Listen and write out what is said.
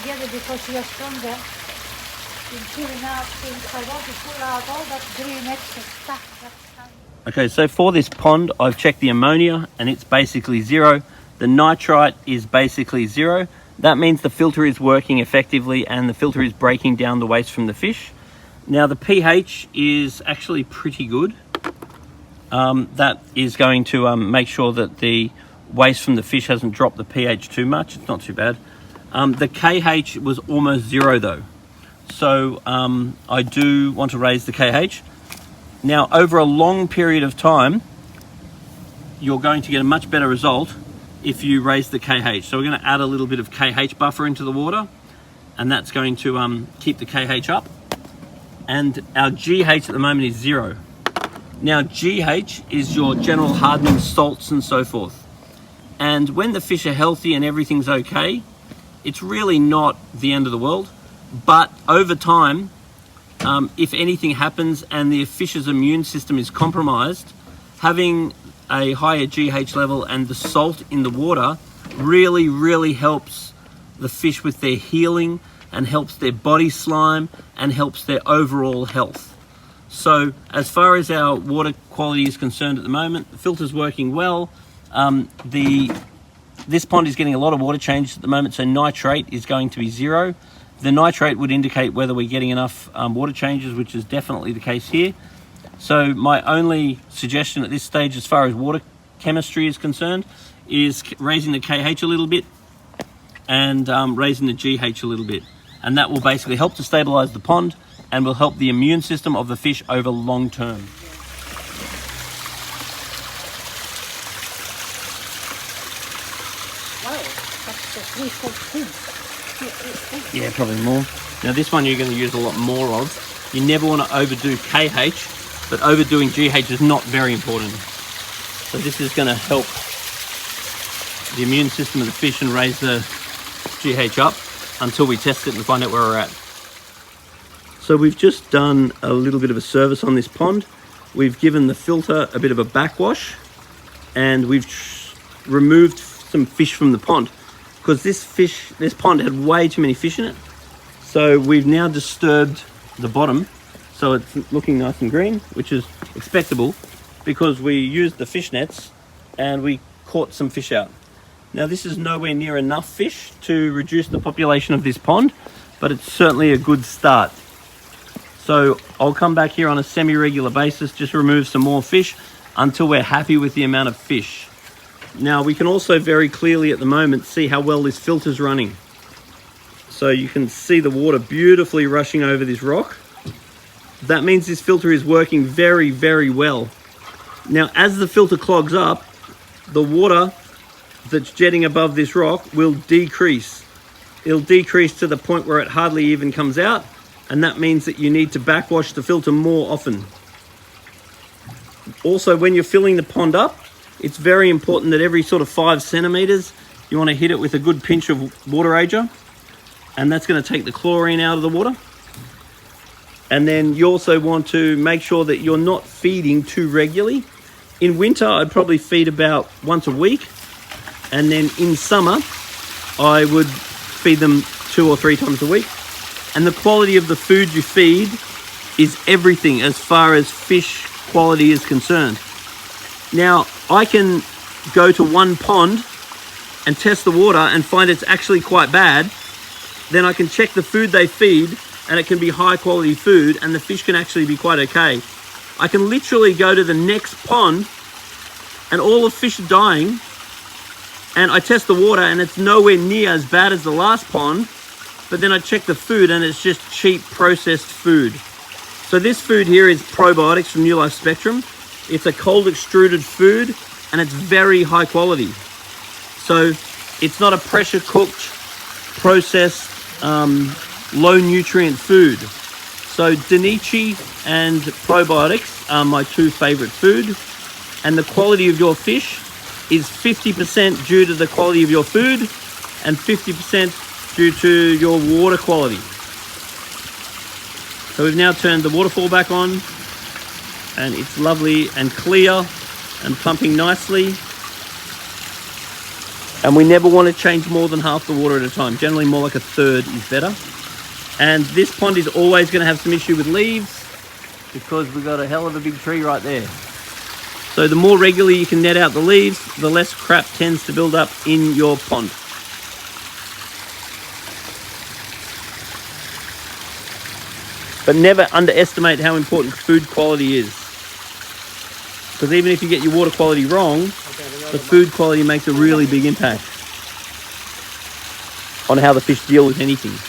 together because you're stronger in pulling out things. I want to pull out all that green extra stuff. Okay, so for this pond, I've checked the ammonia and it's basically 0. The nitrite is basically 0. That means the filter is working effectively and the filter is breaking down the waste from the fish. Now the pH is actually pretty good. That is going to make sure that the waste from the fish hasn't dropped the pH too much. It's not too bad. The KH was almost 0 though. So I do want to raise the KH. Now over a long period of time, you're going to get a much better result if you raise the KH. So we're going to add a little bit of KH buffer into the water, and that's going to keep the KH up. And our GH at the moment is 0. Now GH is your general hardening salts and so forth. And when the fish are healthy and everything's okay, it's really not the end of the world. But over time, if anything happens and the fish's immune system is compromised, having a higher GH level and the salt in the water really helps the fish with their healing and helps their body slime and helps their overall health. So as far as our water quality is concerned at the moment, the filter's working well. This pond is getting a lot of water changes at the moment, so nitrate is going to be 0. The nitrate would indicate whether we're getting enough water changes, which is definitely the case here. So my only suggestion at this stage as far as water chemistry is concerned is raising the KH a little bit and raising the GH a little bit. And that will basically help to stabilize the pond and will help the immune system of the fish over long term. Wow, that's the 3/4. Yeah, probably more. Now this one you're going to use a lot more of. You never want to overdo KH, but overdoing GH is not very important. So this is going to help the immune system of the fish and raise the GH up until we test it and find out where we're at. So we've just done a little bit of a service on this pond. We've given the filter a bit of a backwash and we've removed some fish from the pond because this pond had way too many fish in it. So we've now disturbed the bottom so it's looking nice and green, which is expectable because we used the fish nets and we caught some fish out. Now this is nowhere near enough fish to reduce the population of this pond, but it's certainly a good start. So I'll come back here on a semi-regular basis, just remove some more fish until we're happy with the amount of fish. Now we can also very clearly at the moment see how well this filter's running. So you can see the water beautifully rushing over this rock. That means this filter is working very well. Now as the filter clogs up, the water that's jetting above this rock will decrease. It'll decrease to the point where it hardly even comes out, and that means that you need to backwash the filter more often. Also, when you're filling the pond up, it's very important that every sort of 5 centimeters you want to hit it with a good pinch of water ager, and that's going to take the chlorine out of the water. And then you also want to make sure that you're not feeding too regularly. In winter, I'd probably feed about once a week. And then in summer, I would feed them 2 or 3 times a week. And the quality of the food you feed is everything as far as fish quality is concerned. Now, I can go to one pond and test the water and find it's actually quite bad. Then I can check the food they feed and it can be high quality food and the fish can actually be quite okay. I can literally go to the next pond and all the fish are dying, and I test the water and it's nowhere near as bad as the last pond, but then I check the food and it's just cheap processed food. So this food here is probiotics from New Life Spectrum. It's a cold extruded food and it's very high quality. So it's not a pressure cooked, processed, low nutrient food. So Danichi and probiotics are my 2 favorite food, and the quality of your fish is 50% due to the quality of your food and 50% due to your water quality. So we've now turned the waterfall back on and it's lovely and clear and pumping nicely. And we never want to change more than half the water at a time. Generally more like a third is better. And this pond is always going to have some issue with leaves because we've got a hell of a big tree right there. So the more regularly you can net out the leaves, the less crap tends to build up in your pond. But never underestimate how important food quality is. Because even if you get your water quality wrong, the food quality makes a really big impact on how the fish deal with anything.